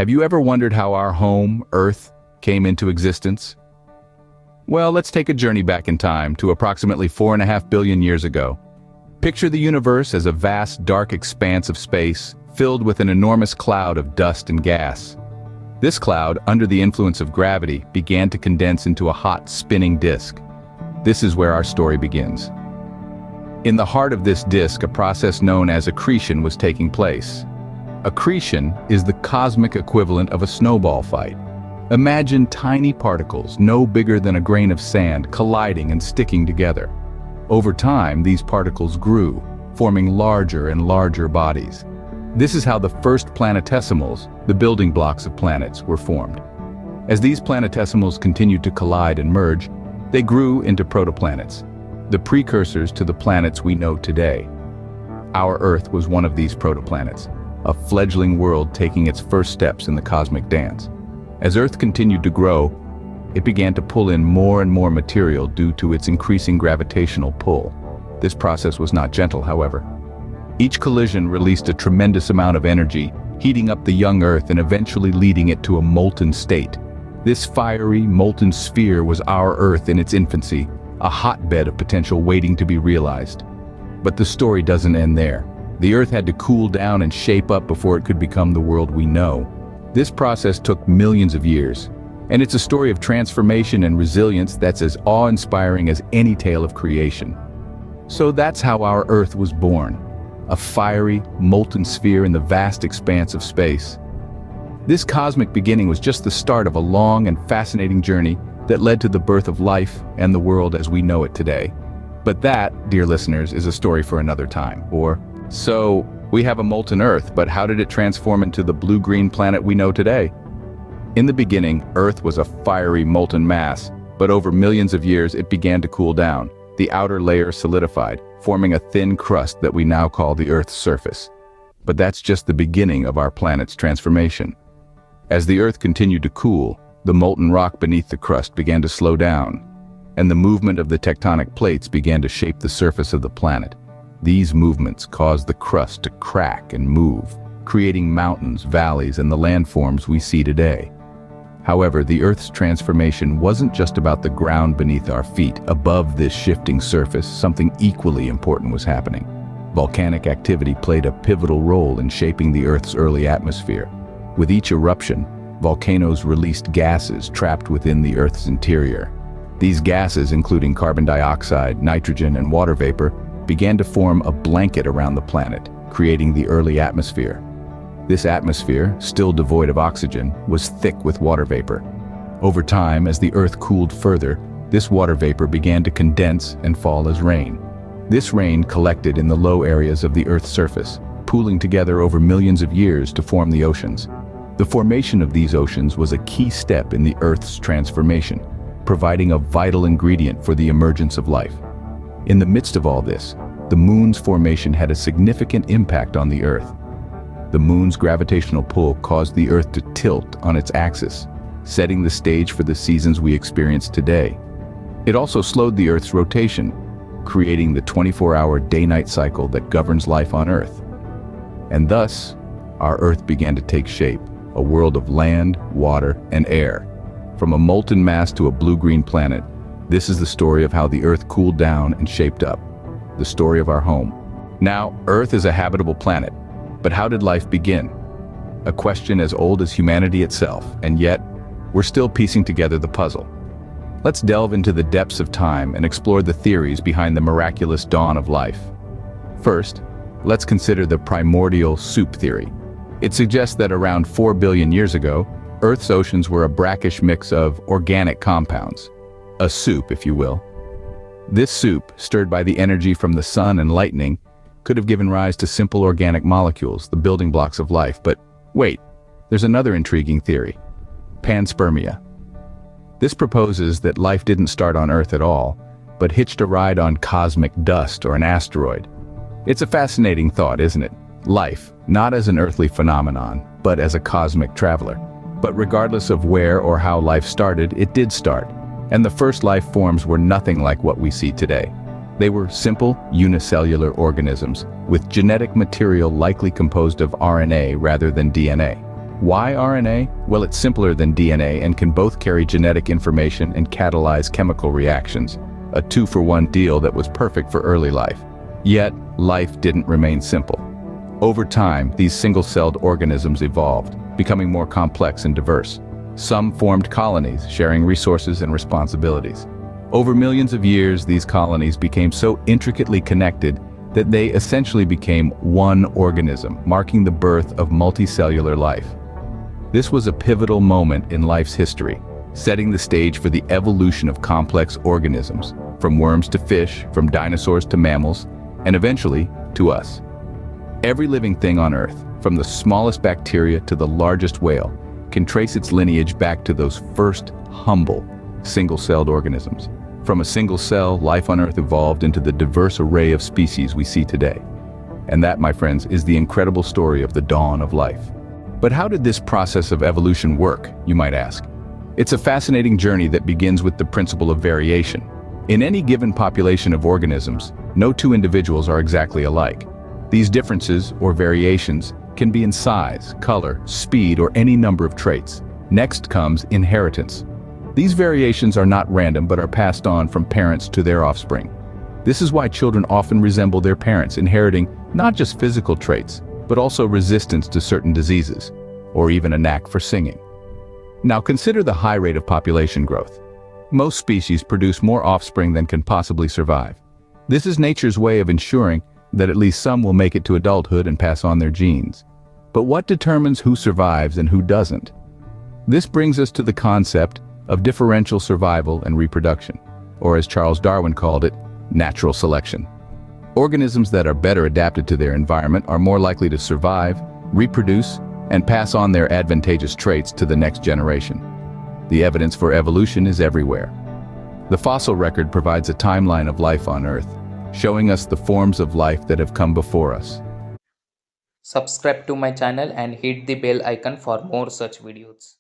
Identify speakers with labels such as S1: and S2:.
S1: Have you ever wondered how our home, Earth, came into existence? Well, let's take a journey back in time to approximately 4.5 billion years ago. Picture the universe as a vast, dark expanse of space, filled with an enormous cloud of dust and gas. This cloud, under the influence of gravity, began to condense into a hot, spinning disk. This is where our story begins. In the heart of this disk, a process known as accretion was taking place. Accretion is the cosmic equivalent of a snowball fight. Imagine tiny particles, no bigger than a grain of sand, colliding and sticking together. Over time, these particles grew, forming larger and larger bodies. This is how the first planetesimals, the building blocks of planets, were formed. As these planetesimals continued to collide and merge, they grew into protoplanets, the precursors to the planets we know today. Our Earth was one of these protoplanets, a fledgling world taking its first steps in the cosmic dance. As Earth continued to grow, it began to pull in more and more material due to its increasing gravitational pull. This process was not gentle, however. Each collision released a tremendous amount of energy, heating up the young Earth and eventually leading it to a molten state. This fiery, molten sphere was our Earth in its infancy, a hotbed of potential waiting to be realized. But the story doesn't end there. The Earth had to cool down and shape up before it could become the world we know. This process took millions of years, and it's a story of transformation and resilience that's as awe-inspiring as any tale of creation. So that's how our Earth was born, a fiery, molten sphere in the vast expanse of space. This cosmic beginning was just the start of a long and fascinating journey that led to the birth of life and the world as we know it today. But that, dear listeners, is a story for another time. So, we have a molten Earth, but how did it transform into the blue-green planet we know today? In the beginning, Earth was a fiery, molten mass, but over millions of years it began to cool down. The outer layer solidified, forming a thin crust that we now call the Earth's surface. But that's just the beginning of our planet's transformation. As the Earth continued to cool, the molten rock beneath the crust began to slow down, and the movement of the tectonic plates began to shape the surface of the planet. These movements caused the crust to crack and move, creating mountains, valleys, and the landforms we see today. However, the Earth's transformation wasn't just about the ground beneath our feet. Above this shifting surface, something equally important was happening. Volcanic activity played a pivotal role in shaping the Earth's early atmosphere. With each eruption, volcanoes released gases trapped within the Earth's interior. These gases, including carbon dioxide, nitrogen, and water vapor, began to form a blanket around the planet, creating the early atmosphere. This atmosphere, still devoid of oxygen, was thick with water vapor. Over time, as the Earth cooled further, this water vapor began to condense and fall as rain. This rain collected in the low areas of the Earth's surface, pooling together over millions of years to form the oceans. The formation of these oceans was a key step in the Earth's transformation, providing a vital ingredient for the emergence of life. In the midst of all this, the Moon's formation had a significant impact on the Earth. The Moon's gravitational pull caused the Earth to tilt on its axis, setting the stage for the seasons we experience today. It also slowed the Earth's rotation, creating the 24-hour day-night cycle that governs life on Earth. And thus, our Earth began to take shape, a world of land, water, and air. From a molten mass to a blue-green planet, this is the story of how the Earth cooled down and shaped up. The story of our home. Now, Earth is a habitable planet, but how did life begin? A question as old as humanity itself, and yet, we're still piecing together the puzzle. Let's delve into the depths of time and explore the theories behind the miraculous dawn of life. First, let's consider the primordial soup theory. It suggests that around 4 billion years ago, Earth's oceans were a brackish mix of organic compounds. A soup, if you will. This soup, stirred by the energy from the sun and lightning, could have given rise to simple organic molecules, the building blocks of life. But wait, there's another intriguing theory. Panspermia. This proposes that life didn't start on Earth at all, but hitched a ride on cosmic dust or an asteroid. It's a fascinating thought, isn't it? Life, not as an earthly phenomenon, but as a cosmic traveler. But regardless of where or how life started, it did start. And the first life forms were nothing like what we see today. They were simple, unicellular organisms, with genetic material likely composed of RNA rather than DNA. Why RNA? Well, it's simpler than DNA and can both carry genetic information and catalyze chemical reactions. A two-for-one deal that was perfect for early life. Yet, life didn't remain simple. Over time, these single-celled organisms evolved, becoming more complex and diverse. Some formed colonies, sharing resources and responsibilities. Over millions of years, these colonies became so intricately connected that they essentially became one organism, marking the birth of multicellular life. This was a pivotal moment in life's history, setting the stage for the evolution of complex organisms, from worms to fish, from dinosaurs to mammals, and eventually to us. Every living thing on Earth, from the smallest bacteria to the largest whale, can trace its lineage back to those first humble, single-celled organisms. From a single cell, life on Earth evolved into the diverse array of species we see today. And that, my friends, is the incredible story of the dawn of life. But how did this process of evolution work, you might ask? It's a fascinating journey that begins with the principle of variation. In any given population of organisms, no two individuals are exactly alike. These differences, or variations, can be in size, color, speed, or any number of traits. Next comes inheritance. These variations are not random but are passed on from parents to their offspring. This is why children often resemble their parents, inheriting not just physical traits, but also resistance to certain diseases, or even a knack for singing. Now consider the high rate of population growth. Most species produce more offspring than can possibly survive. This is nature's way of ensuring that at least some will make it to adulthood and pass on their genes. But what determines who survives and who doesn't? This brings us to the concept of differential survival and reproduction, or as Charles Darwin called it, natural selection. Organisms that are better adapted to their environment are more likely to survive, reproduce, and pass on their advantageous traits to the next generation. The evidence for evolution is everywhere. The fossil record provides a timeline of life on Earth, showing us the forms of life that have come before us.
S2: Subscribe to my channel and hit the bell icon for more such videos.